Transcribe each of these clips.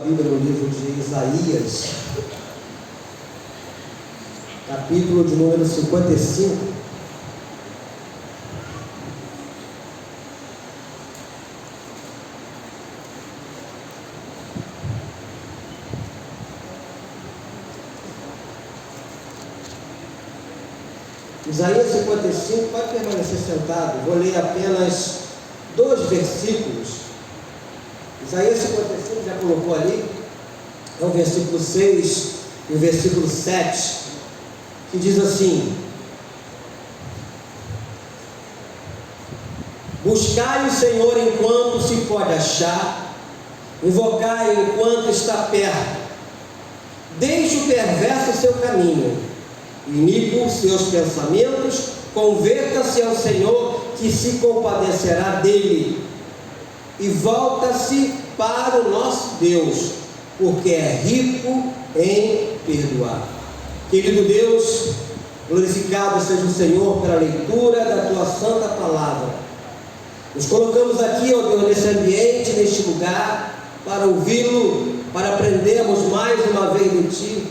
Bíblia no livro de Isaías, capítulo de número 55. Isaías 55, pode permanecer sentado, vou ler apenas 2 versículos. Isaías 55, já colocou ali, é o versículo 6 e o versículo 7, que diz assim: buscai o Senhor enquanto se pode achar, invocai enquanto está perto, deixe o perverso seu caminho, iníquo seus pensamentos, converta-se ao Senhor, que se compadecerá dele, e volta-se para o nosso Deus, porque é rico em perdoar. Querido Deus, glorificado seja o Senhor pela leitura da tua santa palavra. Nos colocamos aqui, ó Deus, nesse ambiente, neste lugar, para ouvi-lo, para aprendermos mais uma vez de ti.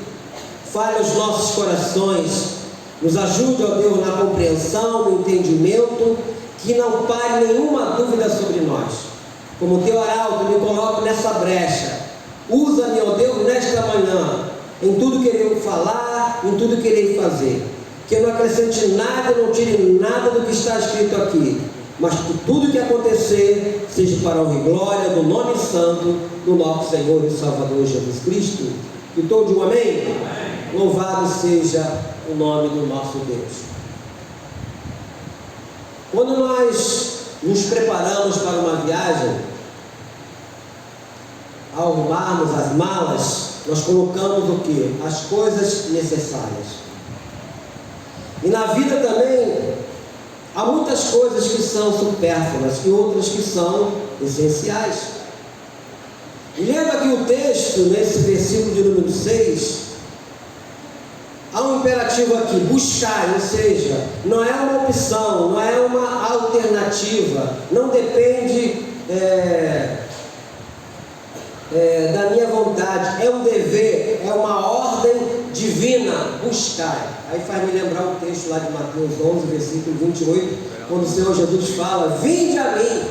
Fale os nossos corações, nos ajude, ó Deus, na compreensão, no entendimento, que não pare nenhuma dúvida sobre nós. Como teu arauto, me coloco nessa brecha. Usa-me, ó Deus, nesta manhã, em tudo que irei falar, em tudo que irei fazer. Que eu não acrescente nada, não tire nada do que está escrito aqui, mas que tudo que acontecer seja para a honra e glória do nome santo do nosso Senhor e Salvador Jesus Cristo. E todo um amém? Amém. Louvado seja o nome do nosso Deus. Quando nós nos preparamos para uma viagem, ao arrumarmos as malas, nós colocamos o quê? As coisas necessárias. E na vida também há muitas coisas que são supérfluas e outras que são essenciais. E lendo aqui o texto, nesse versículo de número 6, há um imperativo aqui, buscar, ou seja, não é uma opção, não é uma alternativa, não depende da minha vontade, é um dever, é uma ordem divina, buscar. Aí faz me lembrar o texto lá de Mateus 11, versículo 28, quando o Senhor Jesus fala: vinde a mim.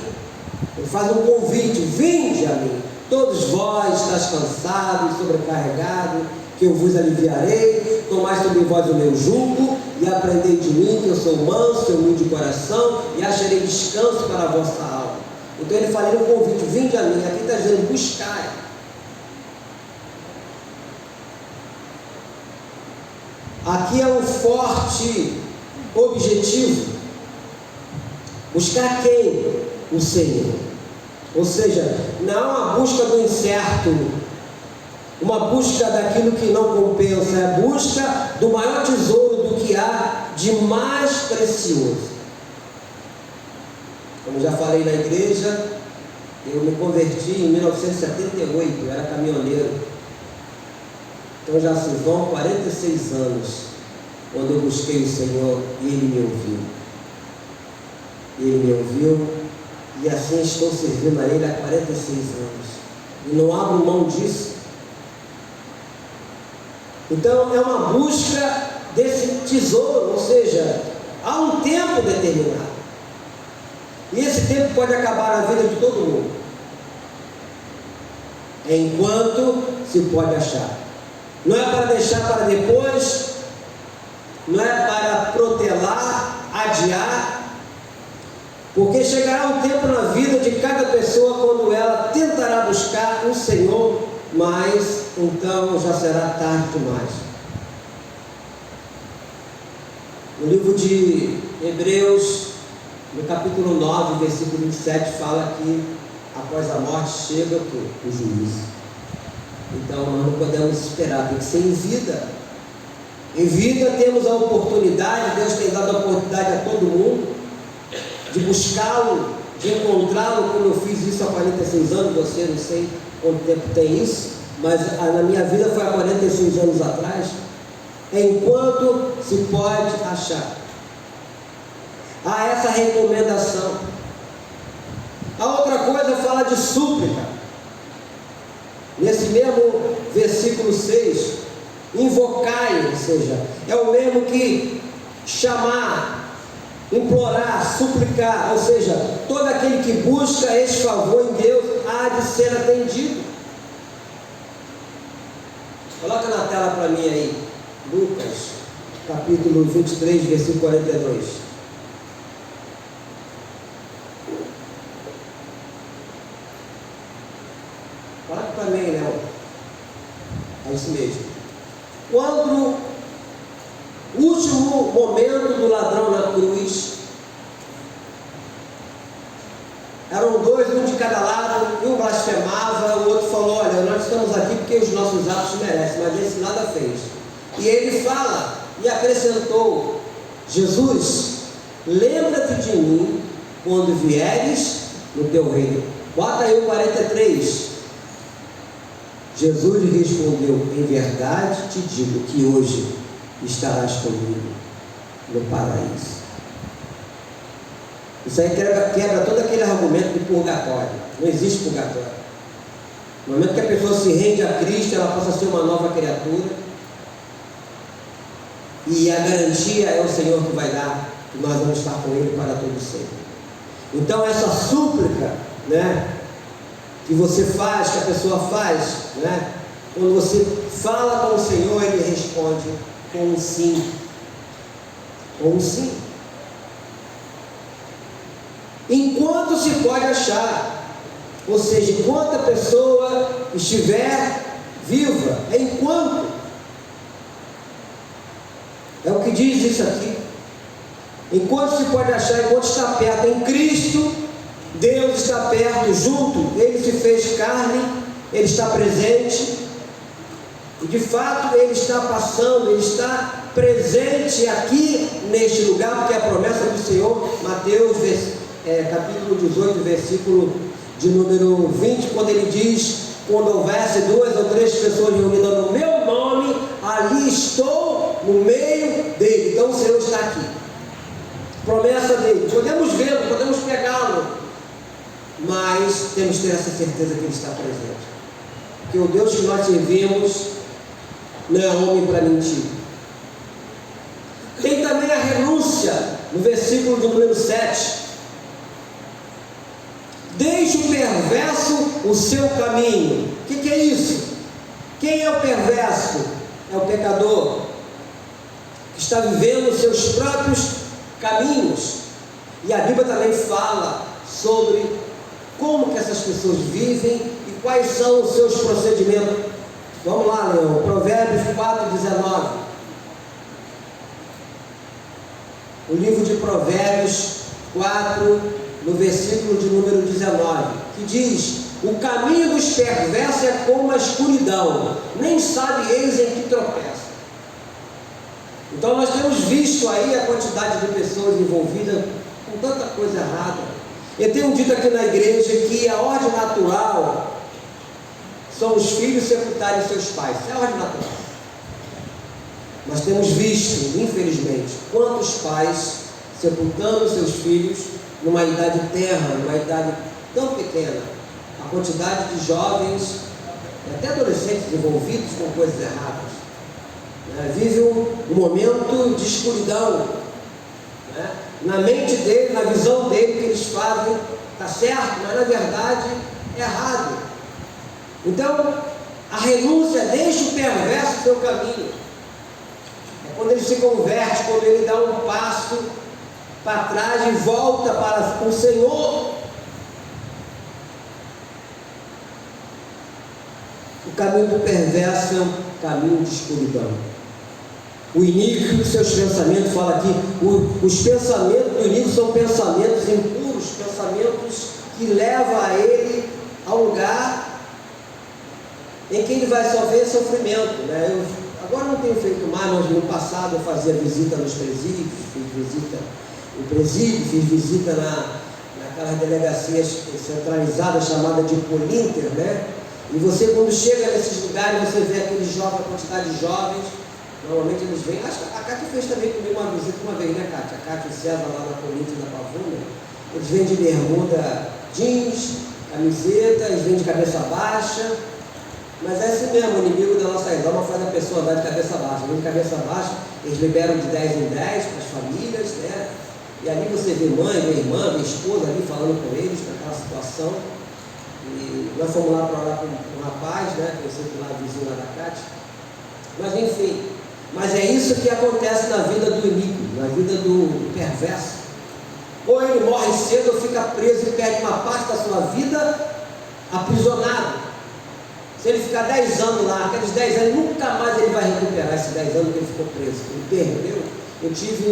Ele faz um convite: vinde a mim, todos vós estáis cansados e sobrecarregados, que eu vos aliviarei. Tomai sobre vós o meu jugo e aprendei de mim, que eu sou manso e humilde de coração, e acharei descanso para a vossa alma. Então ele fala no convite: vinde a mim. Aqui está dizendo buscar. Aqui é um forte objetivo. Buscar quem? O Senhor. Ou seja, não é uma busca do incerto, uma busca daquilo que não compensa, é a busca do maior tesouro, do que há de mais precioso. Como já falei na igreja, eu me converti em 1978, eu era caminhoneiro. Então já se vão 46 anos, quando eu busquei o Senhor e Ele me ouviu. Ele me ouviu, e assim estou servindo a Ele há 46 anos. E não abro mão disso. Então é uma busca desse tesouro, ou seja, há um tempo determinado. E esse tempo pode acabar na vida de todo mundo, enquanto se pode achar. Não é para deixar para depois, não é para protelar, adiar, porque chegará um tempo na vida de cada pessoa quando ela tentará buscar o Senhor, mas então já será tarde demais. No livro de Hebreus, no capítulo 9, versículo 27, fala que após a morte chega o juízo. Então nós não podemos esperar, tem que ser em vida. Em vida temos a oportunidade, Deus tem dado a oportunidade a todo mundo de buscá-lo, de encontrá-lo, como eu fiz isso há 46 anos, você não sei quanto tempo tem isso, mas na minha vida foi há 46 anos atrás. Enquanto se pode achar. Há essa recomendação. A outra coisa fala de súplica. nesse mesmo versículo 6, invocai, ou seja, é o mesmo que chamar, implorar, suplicar, ou seja, todo aquele que busca esse favor em Deus há de ser atendido. Coloca na tela para mim aí, Lucas, capítulo 23, versículo 42. Coloca para mim, Léo. É isso mesmo. Quando o último momento do ladrão na cruz, eram dois, um de cada lado, um blasfemava, o outro falou: olha, nós estamos aqui porque os nossos atos merecem, mas esse nada fez. E ele fala e acrescentou: Jesus, lembra-te de mim quando vieres no teu reino. Bota aí o 43. Jesus lhe respondeu: em verdade te digo que hoje estarás comigo no paraíso. Isso aí quebra todo aquele argumento de purgatório. Não existe purgatório. No momento que a pessoa se rende a Cristo, ela passa a ser uma nova criatura, e a garantia é o Senhor que vai dar, que nós vamos estar com Ele para todo sempre. Então essa súplica, né, que você faz, que a pessoa faz, né, quando você fala com o Senhor, Ele responde com um sim. Com um sim. Enquanto se pode achar, ou seja, enquanto a pessoa estiver viva, é enquanto. É o que diz isso aqui. Enquanto se pode achar, enquanto está perto em Cristo, Deus está perto, junto, Ele se fez carne, Ele está presente, e de fato Ele está passando, Ele está presente aqui neste lugar, porque é a promessa do Senhor, Mateus capítulo 18, versículo de número 20, quando Ele diz: quando houvesse 2 ou 3 pessoas reunidas no meu nome, ali estou no meio dele. Então o Senhor está aqui, promessa dele, podemos vê-lo, podemos pegá-lo, mas temos que ter essa certeza que Ele está presente, porque o Deus que nós servimos não é homem para mentir. Tem também a renúncia, no versículo de número 7. Deixe o perverso o seu caminho. O que é isso? Quem é o perverso? É o pecador, que está vivendo os seus próprios caminhos. E a Bíblia também fala sobre como que essas pessoas vivem e quais são os seus procedimentos. Vamos lá, Leão, Provérbios 4:19. O livro de Provérbios 4, no versículo de número 19, que diz: o caminho dos perversos é como a escuridão, nem sabe eles em que tropeçam. Então nós temos visto aí a quantidade de pessoas envolvidas com tanta coisa errada. Eu tenho dito aqui na igreja que a ordem natural são os filhos sepultarem seus pais. Isso é a ordem natural. Nós temos visto, infelizmente, quantos pais sepultando seus filhos numa idade tenra, numa idade tão pequena. A quantidade de jovens, até adolescentes envolvidos com coisas erradas, né? Vive um momento de escuridão, né? Na mente dele, na visão dele, que eles fazem está certo, mas na verdade é errado. Então a renúncia deixa o perverso seu caminho. É quando ele se converte, quando ele dá um passo para trás e volta para o Senhor. O caminho do perverso é um caminho de escuridão. O iníquo, seus pensamentos, fala aqui, os pensamentos do iníquo são pensamentos impuros, pensamentos que levam a ele ao lugar em que ele vai só ver sofrimento, né? Agora não tenho feito mais, mas no passado eu fazia visita nos presídios, fiz visita no presídio, fiz visita naquelas delegacias centralizadas chamadas de Polinter, né? E você, quando chega nesses lugares, você vê aqueles jovens, a quantidade de jovens, normalmente eles vêm. Acho que a Cátia fez também comigo uma visita uma vez, né, Cátia? A Cátia e o César lá na Polinter da Pavuna, eles vêm de bermuda jeans, camiseta, eles vêm de cabeça baixa, Mas é assim mesmo, o inimigo da nossa alma faz a pessoa andar de cabeça baixa. De cabeça baixa, eles liberam de 10 em 10 para as famílias, né? E ali você vê mãe, vê irmã, vê esposa ali falando com eles naquela situação. E nós fomos lá para orar com um rapaz, né? Conhecido lá, vizinho lá da Cátia. Mas enfim, mas é isso que acontece na vida do iníquo, na vida do perverso. Ou ele morre cedo ou fica preso e perde uma parte da sua vida aprisionado. Se ele ficar 10 anos lá, aqueles 10 anos, nunca mais ele vai recuperar esses 10 anos que ele ficou preso. Ele perdeu. Eu tive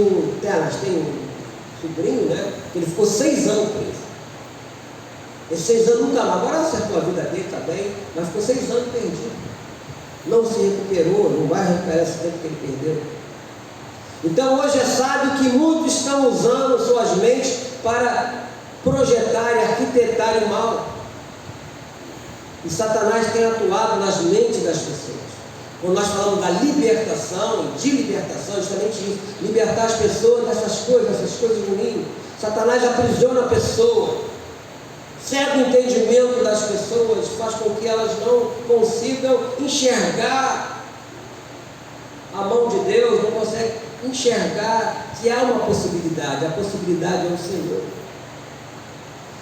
tem um sobrinho, né? Que ele ficou 6 anos preso. Esses 6 anos nunca mais, agora acertou a vida dele, está bem, mas ficou 6 anos perdido. Não se recuperou, não vai recuperar esse tempo que ele perdeu. Então hoje é sábio que muitos estão usando suas mentes para projetar e arquitetar o mal. E Satanás tem atuado nas mentes das pessoas. Quando nós falamos da libertação, de libertação, justamente isso, libertar as pessoas dessas coisas ruins. Satanás aprisiona a pessoa, cega o entendimento das pessoas, faz com que elas não consigam enxergar a mão de Deus, não conseguem enxergar que há uma possibilidade, a possibilidade é o Senhor.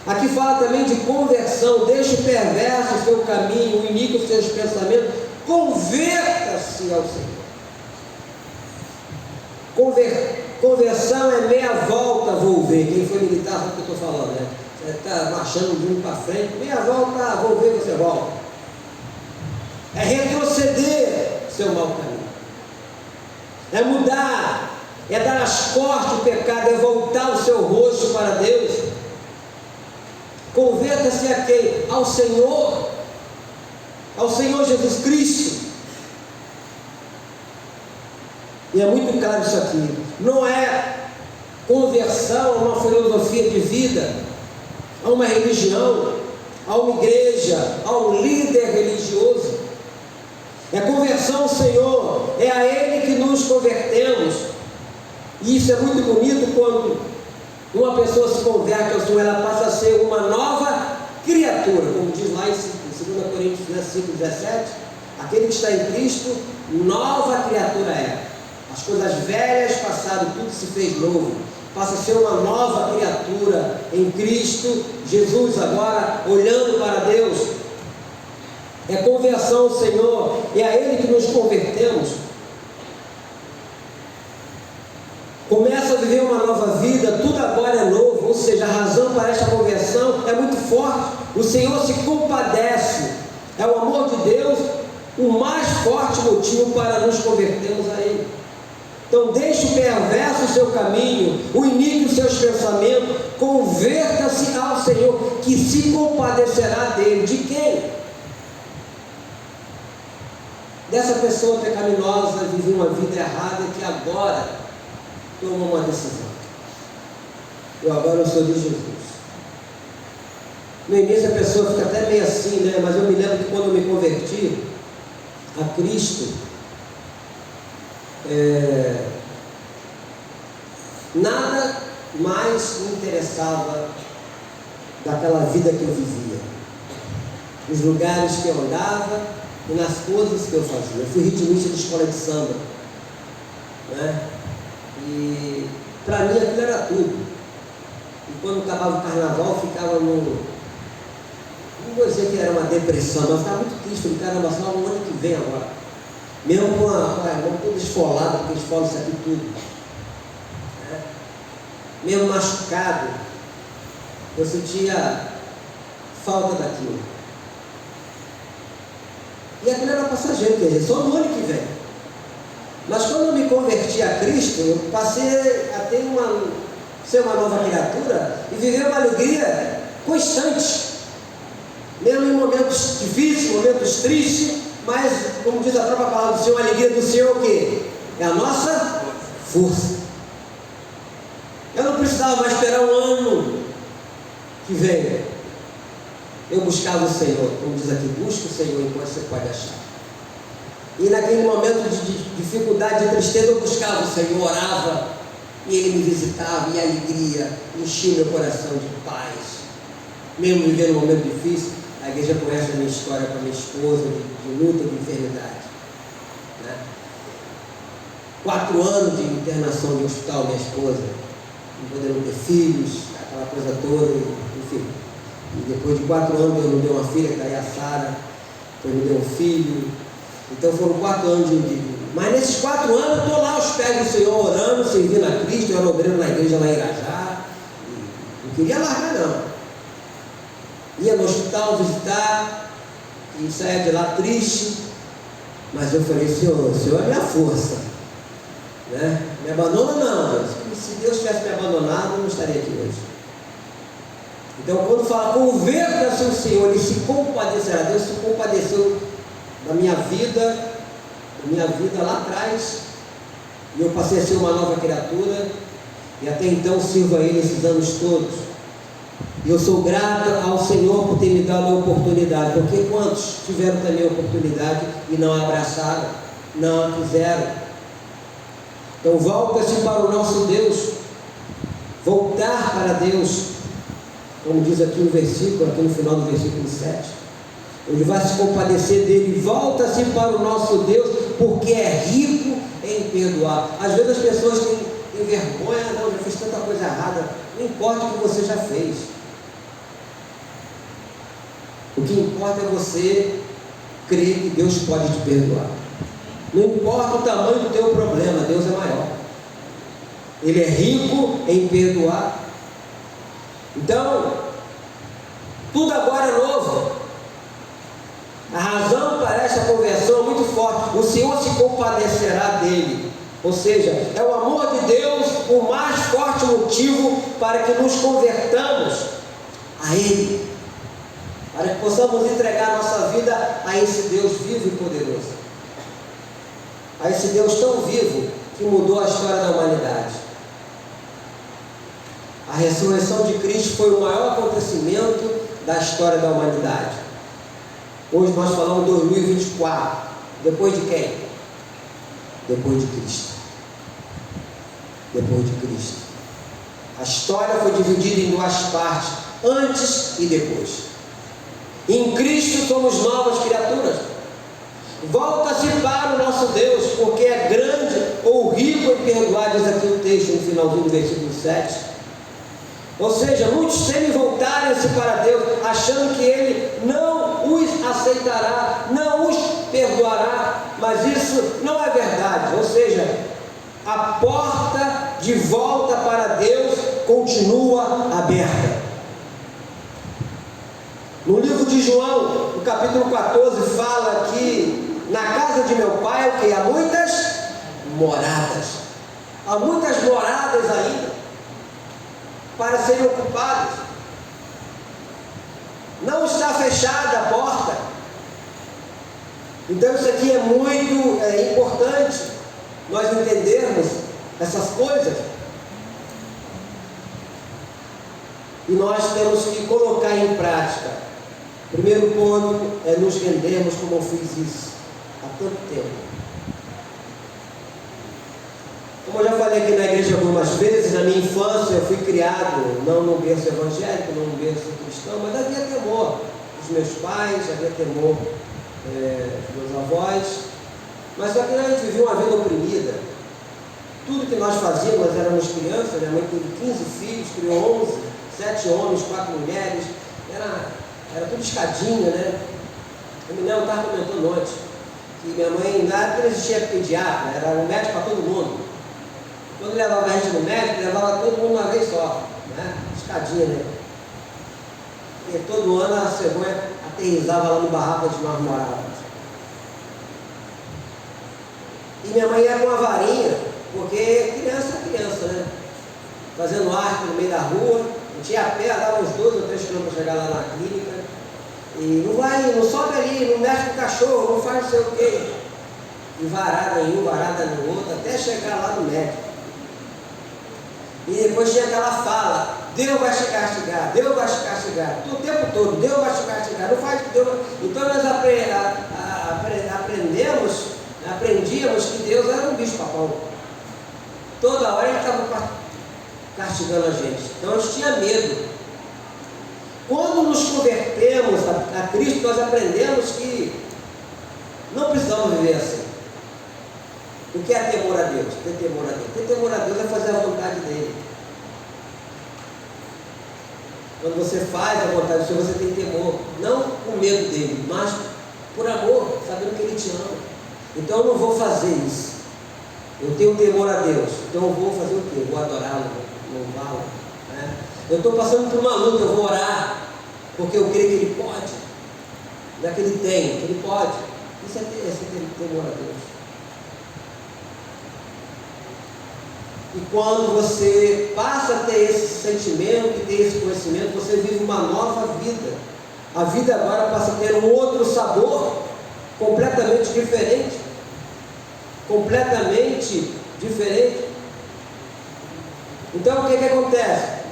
Aqui fala também de conversão, deixe o perverso o seu caminho, o iníquo os seus pensamentos, converta-se ao Senhor. Conversão é meia volta, vou ver. Quem foi militar sabe o que eu estou falando, né? Você está marchando de um para frente, meia volta, vou ver, você volta. É retroceder seu mau caminho, é mudar, é dar as costas ao pecado, é voltar o seu rosto para Deus. Converta-se a quem? Ao Senhor Jesus Cristo. E é muito claro isso aqui. Não é conversão a uma filosofia de vida, a uma religião, a uma igreja, a um líder religioso. É conversão ao Senhor, é a Ele que nos convertemos. E isso é muito bonito quando uma pessoa se converte ao Senhor, ela passa a ser uma nova criatura, como diz lá em 2 Coríntios 5,17, aquele que está em Cristo, nova criatura é. As coisas velhas passaram, tudo se fez novo. Passa a ser uma nova criatura em Cristo Jesus agora, olhando para Deus. É conversão ao Senhor, é a Ele que nos convertemos. Começa a viver uma nova vida, tudo agora é novo, ou seja, a razão para esta conversão é muito forte. O Senhor se compadece, é o amor de Deus o mais forte motivo para nos convertermos a Ele. Então deixe o perverso o seu caminho, o iníquo os seus pensamentos, converta-se ao Senhor, que se compadecerá dele. De quem? Dessa pessoa pecaminosa, viveu uma vida errada e que agora toma uma decisão. Eu agora sou de Jesus. No início a pessoa fica até meio assim, né? Mas eu me lembro que quando eu me converti a Cristo, nada mais me interessava daquela vida que eu vivia, nos lugares que eu andava e nas coisas que eu fazia. Eu fui ritmista de escola de samba, né? E para mim aquilo era tudo. E quando acabava o carnaval, eu ficava não vou dizer que era uma depressão, mas ficava muito triste. Falei, caramba, só no ano que vem agora. Mesmo com a mão toda esfolada, porque esfola isso aqui tudo. Né? Mesmo machucado, eu sentia falta daquilo. E aquilo era passageiro, quer dizer, só no ano que vem. Mas quando eu me converti a Cristo, eu passei a ser uma nova criatura e viver uma alegria constante. Mesmo em momentos difíceis, momentos tristes, mas, como diz a própria palavra do Senhor, a alegria do Senhor o quê? É a nossa força. Eu não precisava mais esperar um ano que vem. Eu buscava o Senhor, como diz aqui, busca o Senhor enquanto você pode achar. E naquele momento de dificuldade, de tristeza, eu buscava o Senhor, orava, e Ele me visitava, e a alegria enchia meu coração de paz. Mesmo vivendo um momento difícil, a igreja conhece a minha história com a minha esposa, de luta, de enfermidade, né? 4 anos de internação de hospital, minha esposa, não podendo ter filhos, aquela coisa toda, enfim. E depois de 4 anos Deus me deu uma filha, que está aí a Sara, depois me deu um filho. Então foram 4 anos de mas nesses 4 anos eu estou lá aos pés do Senhor, orando, servindo a Cristo. Eu era obreiro na igreja lá em Irajá, e não queria largar não. Ia no hospital visitar e saía de lá triste, mas eu falei: Senhor, o Senhor é minha força, né? Me abandona não, Deus. Se Deus tivesse me abandonado, eu não estaria aqui hoje. Então quando fala converta-se o Senhor, Ele se compadecerá. Deus se compadeceu da minha vida lá atrás, e eu passei a ser uma nova criatura, e até então sirvo a Ele esses anos todos. E eu sou grato ao Senhor por ter me dado a oportunidade, porque quantos tiveram também a oportunidade e não a abraçaram, não a quiseram? Então volta-se para o nosso Deus, voltar para Deus, como diz aqui no versículo, aqui no final do versículo 7. Ele vai se compadecer dele. Volta-se para o nosso Deus, porque é rico em perdoar. Às vezes as pessoas têm vergonha: não, já fiz tanta coisa errada. Não importa o que você já fez, o que importa é você crer que Deus pode te perdoar. Não importa o tamanho do teu problema, Deus é maior. Ele é rico em perdoar. Então, tudo agora é novo. A razão para esta conversão é muito forte. O Senhor se compadecerá dele. Ou seja, é o amor de Deus o mais forte motivo para que nos convertamos a Ele, para que possamos entregar nossa vida a esse Deus vivo e poderoso, a esse Deus tão vivo que mudou a história da humanidade. A ressurreição de Cristo foi o maior acontecimento da história da humanidade. Hoje nós falamos 2024. Depois de quem? Depois de Cristo. Depois de Cristo. A história foi dividida em 2 partes: antes e depois. Em Cristo somos novas criaturas. Volta-se para o nosso Deus, porque é grande ou rico em perdoar, diz aqui o texto no finalzinho do versículo 7. Ou seja, muitos temem voltarem-se para Deus, achando que Ele não os aceitará, não os perdoará, mas isso não é verdade. Ou seja, a porta de volta para Deus continua aberta. No livro de João, no capítulo 14, fala que na casa de meu pai, o que? Há muitas moradas. Há muitas moradas ainda para serem ocupadas. Não está fechada a porta. Então isso aqui é muito importante nós entendermos essas coisas, e nós temos que colocar em prática. Primeiro ponto é nos rendermos, como eu fiz isso há tanto tempo. Como eu já falei aqui na igreja algumas vezes, na minha infância eu fui criado não no berço evangélico, não no berço cristão, mas havia temor dos meus pais, havia temor dos meus avós, mas só que a gente vivia uma vida oprimida. Tudo que nós fazíamos, nós éramos crianças, minha mãe teve 15 filhos, criou 11, 7 homens, 4 mulheres, era tudo escadinha, né? Eu me lembro, eu estava comentando ontem, que minha mãe, na época não existia pediatra, era um médico para todo mundo. Quando levava a gente no médico, levava todo mundo uma vez só, né? Escadinha, né? E todo ano a cegonha aterrissava lá no barraco onde nós morávamos. E minha mãe ia com uma varinha, porque criança é criança, né? Fazendo arte no meio da rua, a gente ia a pé, dava uns 12 ou 3 quilômetros para chegar lá na clínica. E não sobe ali, não mexe com o cachorro, não faz não sei o quê. E varada em um, varada no outro, até chegar lá no médico. E depois tinha aquela fala: Deus vai te castigar, Deus vai te castigar. O tempo todo, Deus vai te castigar. Não faz que Deus vai... Então nós aprendíamos que Deus era um bicho-papão. Toda hora Ele estava castigando a gente. Então a gente tinha medo. Quando nos convertemos a Cristo, nós aprendemos que não precisamos viver assim. O que é temor a Deus? Ter temor a Deus. Ter temor a Deus é fazer a vontade dele. Quando você faz a vontade do Senhor, você tem temor. Não com medo dele, mas por amor, sabendo que ele te ama. Então eu não vou fazer isso. Eu tenho temor a Deus. Então eu vou fazer o quê? Eu vou adorá-lo, louvá-lo. Né? Eu estou passando por uma luta, eu vou orar, porque eu creio que ele pode. Não é que ele tem, que ele pode. Isso é ter temor a Deus. E quando você passa a ter esse sentimento e ter esse conhecimento, você vive uma nova vida. A vida agora passa a ter um outro sabor, completamente diferente. Completamente diferente. Então o que acontece?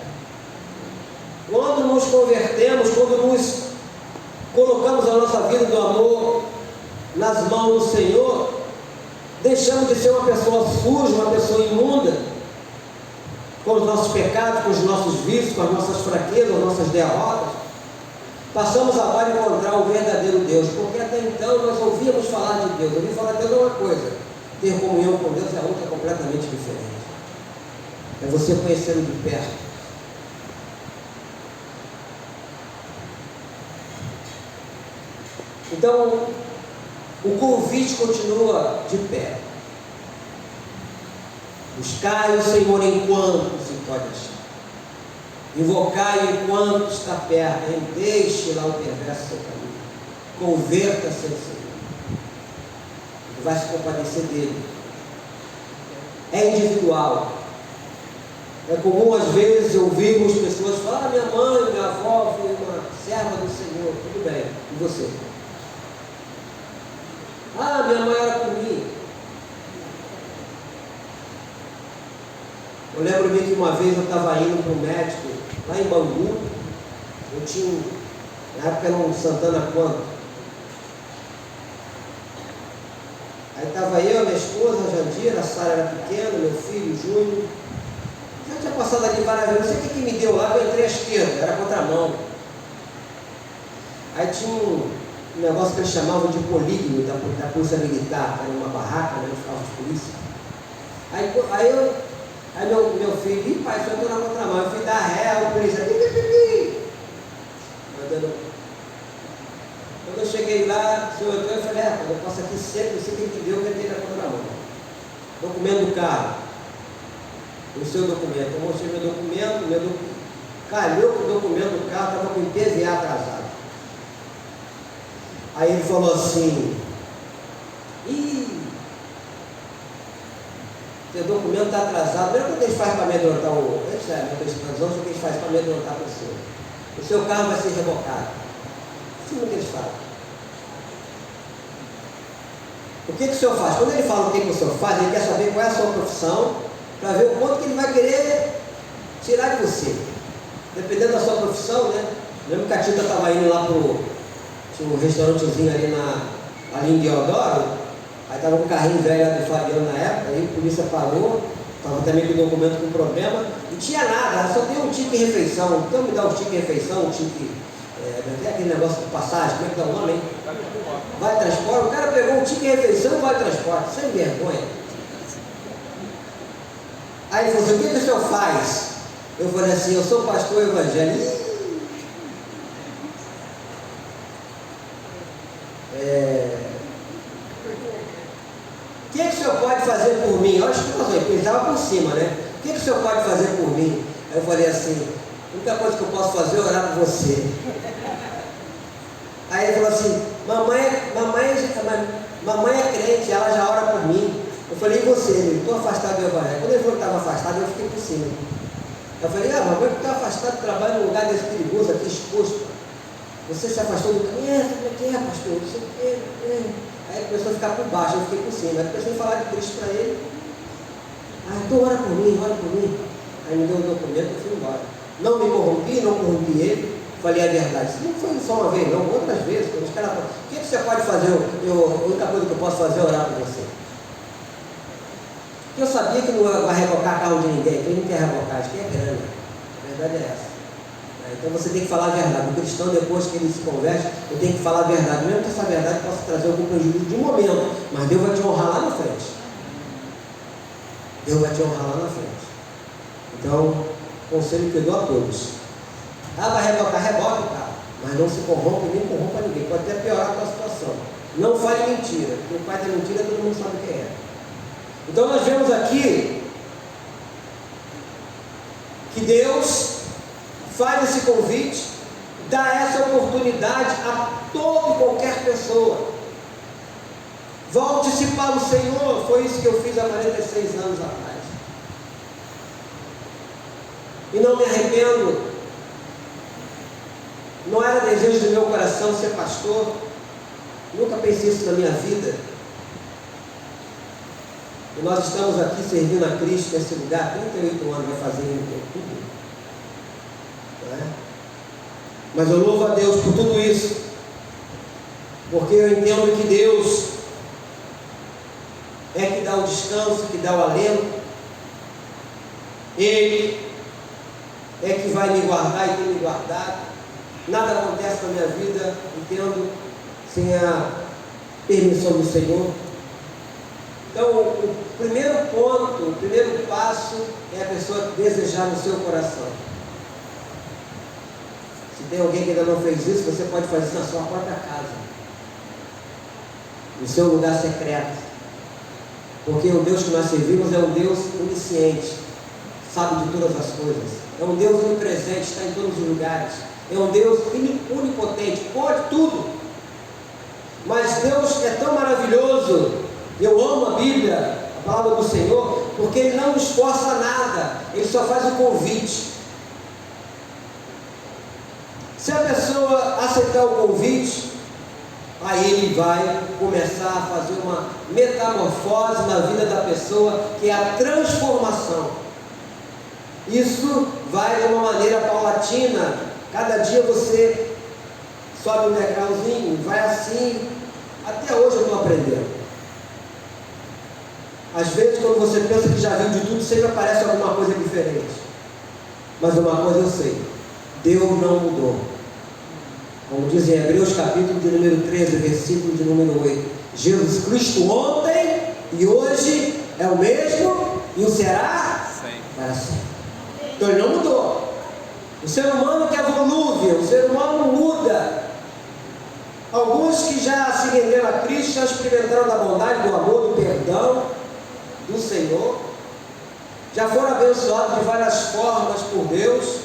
Quando nos convertemos, quando nos colocamos a nossa vida do amor nas mãos do Senhor, deixamos de ser uma pessoa suja, uma pessoa imunda, com os nossos pecados, com os nossos vícios, com as nossas fraquezas, as nossas derrotas. Passamos agora a encontrar o verdadeiro Deus, porque até então nós ouvíamos falar de Deus. Ouvir falar de Deus é uma coisa, ter comunhão com Deus é outra, completamente diferente. É você conhecê-lo de perto. Então, o convite continua de pé. Buscai o Senhor enquanto se pode achar. Invocai enquanto está perto. E deixe lá o perverso seu caminho. Converta-se ao Senhor. Ele vai se compadecer dele. É individual. É comum às vezes ouvirmos pessoas falar: minha mãe, minha avó foi uma serva do Senhor. Tudo bem. E você? Minha mãe era comigo. Eu lembro-me que uma vez eu estava indo para um médico lá em Bangu. Eu tinha, na época era um Santana Quanto. Aí estava eu, minha esposa, a Jandira, a Sara era pequena, meu filho, o Júnior. Já tinha passado ali várias vezes, não sei o que me deu lá, eu entrei à esquerda, era contramão. Aí tinha um negócio que eles chamavam de polígono da polícia militar, que era uma barraca, né, os carros de polícia. Aí meu filho, pai, só estou na contramão, eu fui dar ré, o polícia, quando eu cheguei lá, o senhor entrou, eu falei: eu passo aqui sempre, você tem que ver o que tem na contramão. Documento do carro. O seu documento. Eu mostrei meu documento, calhou que o documento do carro estava com IPVA atrasado. Aí ele falou assim: seu documento está atrasado. Não é o que eles fazem para amedrontar o. Eles sabem, o que eles fazem para amedrontar a pessoa. O seu carro vai ser revocado. Assim é que eles fazem. O que o senhor faz? Quando ele fala o que o senhor faz, ele quer saber qual é a sua profissão, para ver o quanto que ele vai querer tirar de você. Dependendo da sua profissão, né? Lembro que a Tita estava indo lá tinha um restaurantezinho ali em Deodoro. Aí estava um carrinho velho lá do Fabiano na época, aí a polícia parou, estava também com o documento com problema, não tinha nada, só tem um tique refeição. Então me dá um tique refeição, um tique, aquele negócio de passagem, como é que dá o nome, hein? Vale transporte. O cara pegou um tique refeição e vale transporte, sem vergonha. Aí ele falou assim: o que o senhor faz? Eu falei assim: eu sou pastor evangélico. O que o senhor pode fazer por mim? Eu acho que ele estava por cima, né? O que o senhor pode fazer por mim? Aí eu falei assim: a única coisa que eu posso fazer é orar por você. Aí ele falou assim: mamãe é crente, ela já ora por mim. Eu falei: e você? Ele: estou afastado do evangelho. Quando ele falou que estava afastado, eu fiquei por cima. Eu falei: mamãe, que está afastado, trabalha num lugar desse perigoso aqui, exposto. Você se afastou do caminho? Como é que é, pastor? Não sei o quê. Aí ele começou a ficar por baixo, eu fiquei por cima. Aí comecei a falar de Cristo para ele. Então ora por mim, ora por mim. Aí me deu o documento e fui embora. Não me corrompi, não corrompi ele. Falei a verdade. Isso não foi só uma vez, não, outras vezes. Os caras falam: o que você pode fazer? A única coisa que eu posso fazer é orar por você. Porque eu sabia que não vai revocar carro de ninguém, que ele não quer revocar, acho que é grana. A verdade é essa. Então você tem que falar a verdade. O cristão, depois que ele se converte, ele tem que falar a verdade, mesmo que essa verdade possa trazer algum prejuízo de momento, mas Deus vai te honrar lá na frente. Deus vai te honrar lá na frente. Então, conselho que eu dou a todos: vai rebocar, reboque, cara, mas não se corrompa e nem corrompa ninguém. Pode até piorar a tua situação. Não fale mentira, porque o pai da mentira todo mundo sabe quem é. Então nós vemos aqui que Deus faz esse convite, dá essa oportunidade a toda e qualquer pessoa. Volte-se para o Senhor. Foi isso que eu fiz há 46 anos atrás. E não me arrependo. Não era desejo do meu coração ser pastor. Nunca pensei isso na minha vida. E nós estamos aqui servindo a Cristo nesse lugar, 38 anos vai fazer em outubro. Não é? Mas eu louvo a Deus por tudo isso, porque eu entendo que Deus é que dá o descanso, que dá o alento. Ele é que vai me guardar e tem me guardado. Nada acontece na minha vida, entendo, sem a permissão do Senhor. Então, o primeiro ponto, o primeiro passo é a pessoa desejar no seu coração. Se tem alguém que ainda não fez isso, você pode fazer isso na sua própria casa, no seu lugar secreto. Porque o Deus que nós servimos é um Deus onisciente, sabe de todas as coisas. É um Deus onipresente, está em todos os lugares. É um Deus onipotente, pode tudo. Mas Deus é tão maravilhoso. Eu amo a Bíblia, a palavra do Senhor, porque Ele não nos força nada, Ele só faz o convite. Se a pessoa aceitar o convite, aí Ele vai começar a fazer uma metamorfose na vida da pessoa, que é a transformação. Isso vai de uma maneira paulatina. Cada dia você sobe um degrauzinho, vai assim. Até hoje eu estou aprendendo. Às vezes, quando você pensa que já viu de tudo, sempre aparece alguma coisa diferente. Mas uma coisa eu sei: Deus não mudou. Como diz em Hebreus capítulo de número 13, versículo de número 8: Jesus Cristo ontem e hoje é o mesmo e o será para sempre. Então Ele não mudou. O ser humano que é volúvel, o ser humano muda. Alguns que já se renderam a Cristo, já experimentaram da bondade, do amor, do perdão do Senhor, já foram abençoados de várias formas por Deus,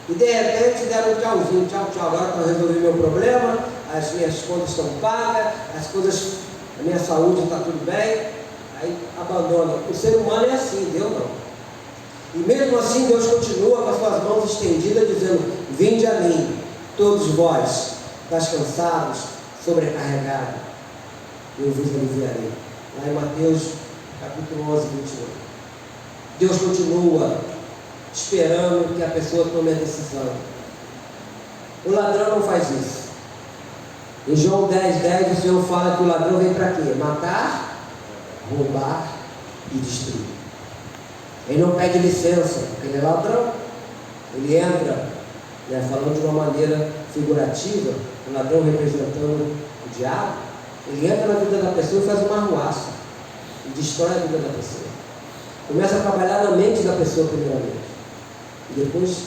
e de repente deram um tchauzinho: tchau, tchau, agora eu resolvi meu problema, as minhas contas estão pagas, as coisas, a minha saúde está tudo bem. Aí abandona. O ser humano é assim, Deus não. E mesmo assim Deus continua com as suas mãos estendidas, dizendo: vinde a mim, todos vós, estás cansados, sobrecarregados, eu vos aliviarei. Lá em Mateus capítulo 11, 28. Deus continua esperando que a pessoa tome a decisão. O ladrão não faz isso. Em João 10:10 o Senhor fala que o ladrão vem para quê? Matar, roubar e destruir. Ele não pede licença, porque ele é ladrão. Ele entra, falando de uma maneira figurativa, o ladrão representando o diabo. Ele entra na vida da pessoa e faz uma arruaça e destrói a vida da pessoa. Começa a trabalhar na mente da pessoa primeiramente e depois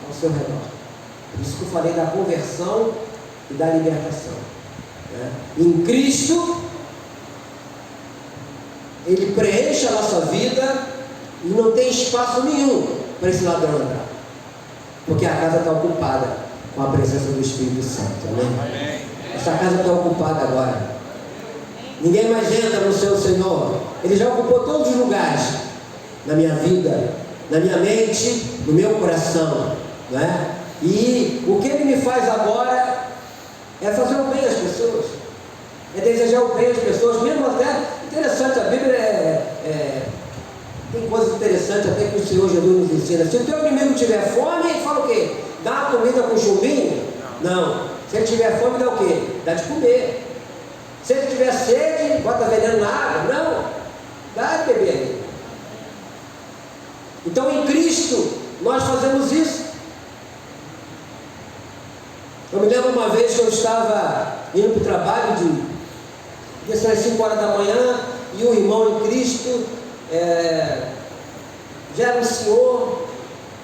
ao seu redor. Por isso que eu falei da conversão e da libertação. Em Cristo, Ele preenche a nossa vida e não tem espaço nenhum para esse ladrão entrar, porque a casa está ocupada com a presença do Espírito Santo. Amém? Essa casa está ocupada agora. Ninguém mais entra no seu Senhor. Ele já ocupou todos os lugares na minha vida, na minha mente, no meu coração, não é? E o que Ele me faz agora é fazer o bem às pessoas, é desejar o bem às pessoas, mesmo até interessante. A Bíblia tem coisas interessantes até que o Senhor Jesus nos ensina. Se o teu inimigo tiver fome, ele fala o quê? Dá uma comida com chumbinho? Não. Se ele tiver fome, dá o quê? Dá de comer. Se ele tiver sede, bota veneno na água? Não. Dá de beber. Então em Cristo nós fazemos isso. Eu me lembro uma vez que eu estava indo para o trabalho, às 5 horas da manhã, e um irmão em Cristo, já era um senhor,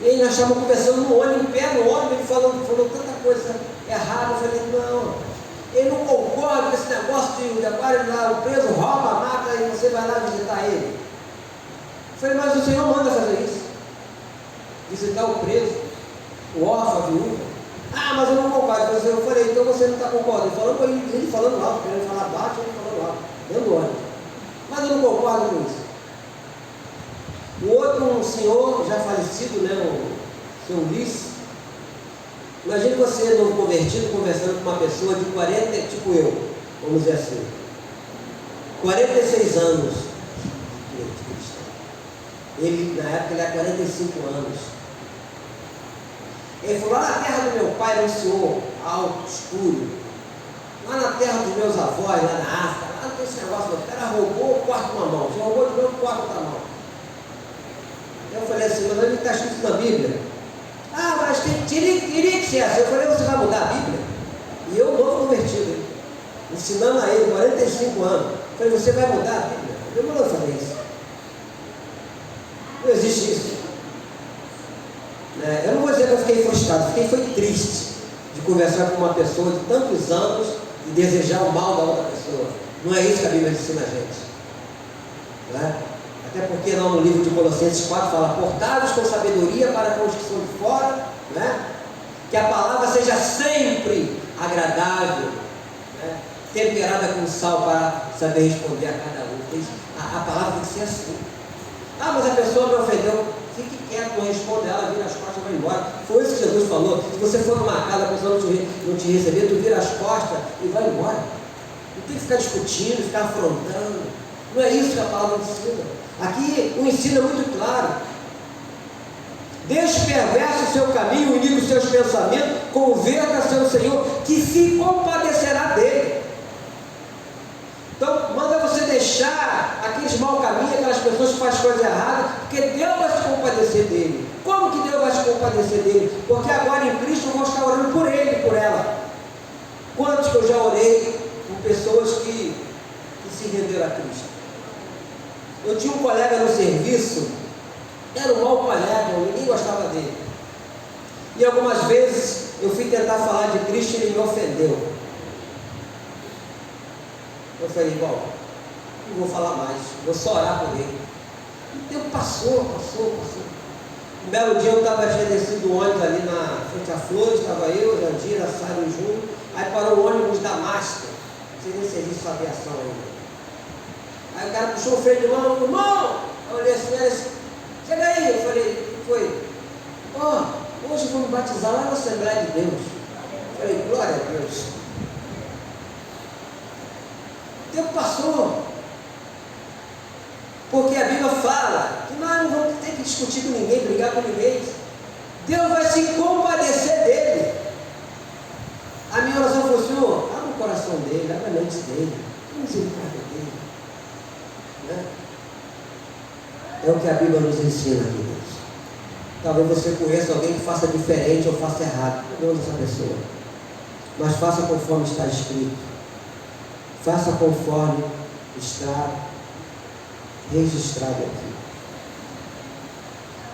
e aí nós estávamos conversando no ônibus, em pé no ônibus, ele falou tanta coisa errada. Eu falei, não, ele não concorda com esse negócio de agora lá, o preso rouba, mata e você vai lá visitar ele. Eu falei, mas o Senhor manda fazer isso, visitar o preso, o órfão, a viúva. Ah, mas eu não concordo. Eu falei, então você não está concordando. Ele falando alto, querendo falar baixo, ele falando alto, dentro do ônibus. Mas eu não concordo com isso. O outro, um senhor já falecido, né, o senhor Ulisses. Imagine você, novo convertido, conversando com uma pessoa de 40, tipo eu, vamos dizer assim, 46 anos de cristão. Ele, na época, ele era 45 anos. Ele falou, lá na terra do meu pai era um senhor alto, escuro. Lá na terra dos meus avós, lá na África, lá não tem esse negócio, o cara roubou, corta uma mão. Se roubou de novo, corta outra mão. Eu falei assim, mas onde está escrito na Bíblia? Ah, mas teria que ser assim. Eu falei, você vai mudar a Bíblia? E eu, novo convertido, hein? Ensinando a ele, 45 anos. Eu falei, você vai mudar a Bíblia? Eu não vou fazer isso. Não existe isso. Eu não vou dizer que eu fiquei frustrado, foi triste de conversar com uma pessoa de tantos anos e desejar o mal da outra pessoa. Não é isso que a Bíblia ensina a gente. Não é? Até porque lá no livro de Colossenses 4 fala, portai-vos com sabedoria para com os que são de fora, né? Que a palavra seja sempre agradável, né? Temperada com sal para saber responder a cada um. A palavra tem que ser assim. Ah, mas a pessoa me ofendeu. Fique quieto, não responda ela, vira as costas e vai embora. Foi isso que Jesus falou. Se você for numa casa, a pessoa não te receber, tu vira as costas e vai embora. Não tem que ficar discutindo, ficar afrontando. Não é isso que a palavra ensina. Aqui o ensino é muito claro. Deixe perverso o seu caminho, unido os seus pensamentos, converta-se ao Senhor, que se compadecerá dele. Então, manda você deixar aqueles mau caminhos, aquelas pessoas que fazem coisas erradas, porque Deus vai se compadecer dele. Como que Deus vai se compadecer dele? Porque agora em Cristo eu vou estar orando por ele e por ela. Quantos que eu já orei por pessoas que se renderam a Cristo? Eu tinha um colega no serviço, era um mau colega, ninguém gostava dele. E algumas vezes eu fui tentar falar de Cristo e ele me ofendeu. Eu falei, bom, não vou falar mais, vou só orar por ele. E o tempo passou. Um belo dia eu estava descido do ônibus ali na frente a Flores, estava eu, Jandira, Sário e Júnior. Aí parou o ônibus da Master, não sei nem se existe aviação ainda. Aí o cara puxou o freio de mão, irmão! Eu olhei assim, chega aí, eu falei, o que foi? Hoje eu vou me batizar lá na Assembleia de Deus. Eu falei, glória a Deus. O tempo passou. Porque a Bíblia fala que nós não vamos ter que discutir com ninguém, brigar com ninguém. Deus vai se compadecer dele. A minha oração foi, Senhor, abre o coração dele, abre a mente dele, tem misericórdia dele. Né? É o que a Bíblia nos ensina, queridos. Talvez você conheça alguém que faça diferente ou faça errado. Não essa pessoa. Mas faça conforme está escrito. Faça conforme está registrado aqui.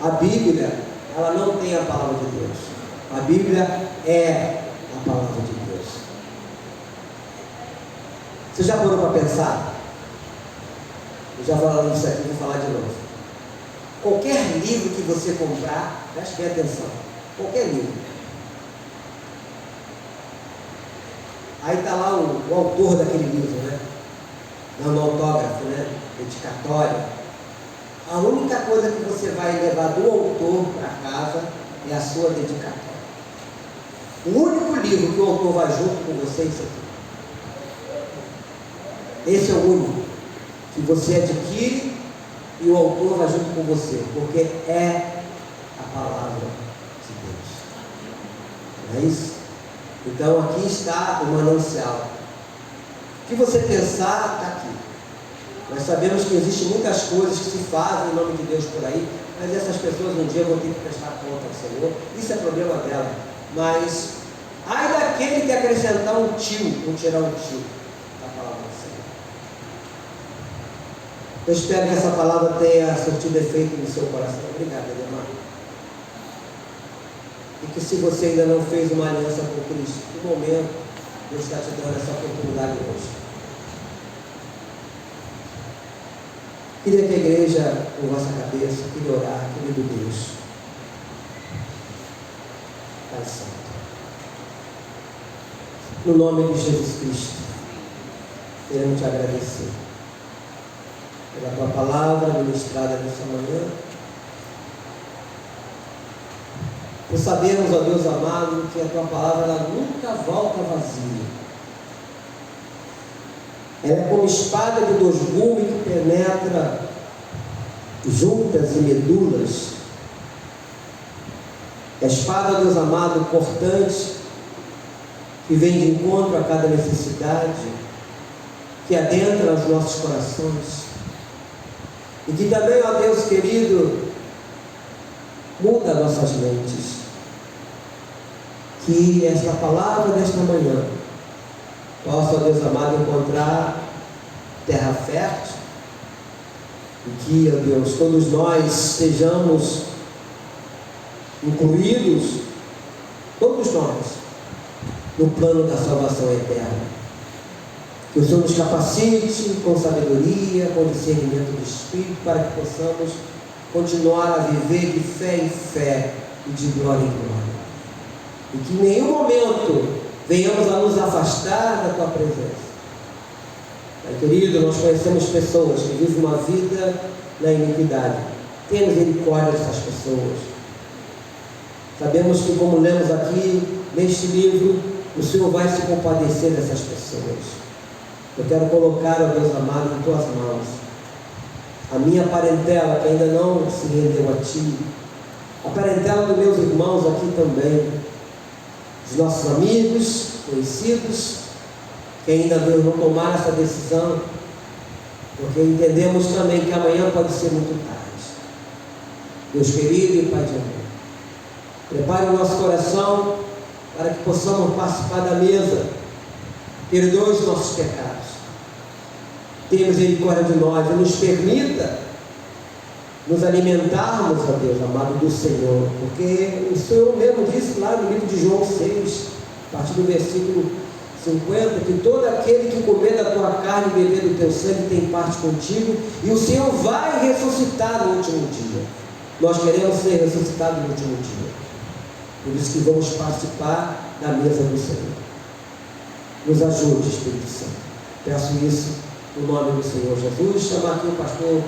A Bíblia, ela não tem a palavra de Deus. A Bíblia é a palavra de Deus. Você já parou para pensar? Eu já falando isso aqui, vou falar de novo. Qualquer livro que você comprar, preste bem atenção. Qualquer livro. Aí está lá o autor daquele livro, né? Dando autógrafo, né? Dedicatório. A única coisa que você vai levar do autor para casa é a sua dedicatória. O único livro que o autor vai junto com você é isso aqui. Esse é o único que você adquire e o autor vai junto com você, porque é a palavra de Deus. Não é isso? Então aqui está o manancial. O que você pensar está aqui. Nós sabemos que existem muitas coisas que se fazem em nome de Deus por aí, mas essas pessoas um dia vão ter que prestar conta ao Senhor. Isso é problema dela. Mas Ai daquele que acrescentar um tio, ou tirar um tio da palavra do Senhor. Eu espero que essa palavra tenha surtido efeito no seu coração. Obrigado, Ademar. E que se você ainda não fez uma aliança com Cristo, no momento, Deus está te dando essa oportunidade hoje. Queria que a igreja, com vossa cabeça, queria orar, querido Deus. Pai Santo. No nome de Jesus Cristo, queremos te agradecer pela tua palavra ministrada nessa manhã. Por sabermos, ó Deus amado, que a tua palavra ela nunca volta vazia. Ela é como espada de dois gumes que penetra juntas e medulas. É a espada, ó Deus amado, cortante, que vem de encontro a cada necessidade, que adentra os nossos corações. E que também, ó Deus querido, muda nossas mentes. Que esta palavra desta manhã possa, ó Deus amado, encontrar terra fértil. E que, ó Deus, todos nós sejamos incluídos, todos nós, no plano da salvação eterna. Que o Senhor nos capacite com sabedoria, com discernimento do Espírito, para que possamos continuar a viver de fé em fé e de glória em glória. E que em nenhum momento venhamos a nos afastar da Tua presença. Pai querido, nós conhecemos pessoas que vivem uma vida na iniquidade. Tenha misericórdia dessas pessoas. Sabemos que, como lemos aqui neste livro, o Senhor vai se compadecer dessas pessoas. Eu quero colocar, ó Deus amado, em Tuas mãos a minha parentela que ainda não se rendeu a Ti, a parentela dos meus irmãos aqui também, os nossos amigos, conhecidos, que ainda não tomaram essa decisão, porque entendemos também que amanhã pode ser muito tarde. Deus querido e Pai de amor, prepare o nosso coração para que possamos participar da mesa. Perdoe os nossos pecados, tenha misericórdia de nós e nos permita nos alimentarmos, ó Deus amado, do Senhor, porque o Senhor mesmo disse lá no livro de João 6, a partir do versículo 50, que todo aquele que comer da tua carne e beber do teu sangue tem parte contigo, e o Senhor vai ressuscitar no último dia. Nós queremos ser ressuscitados no último dia, por isso que vamos participar da mesa do Senhor. Nos ajude, Espírito Santo. Peço isso no nome do Senhor Jesus. Chamar aqui o pastor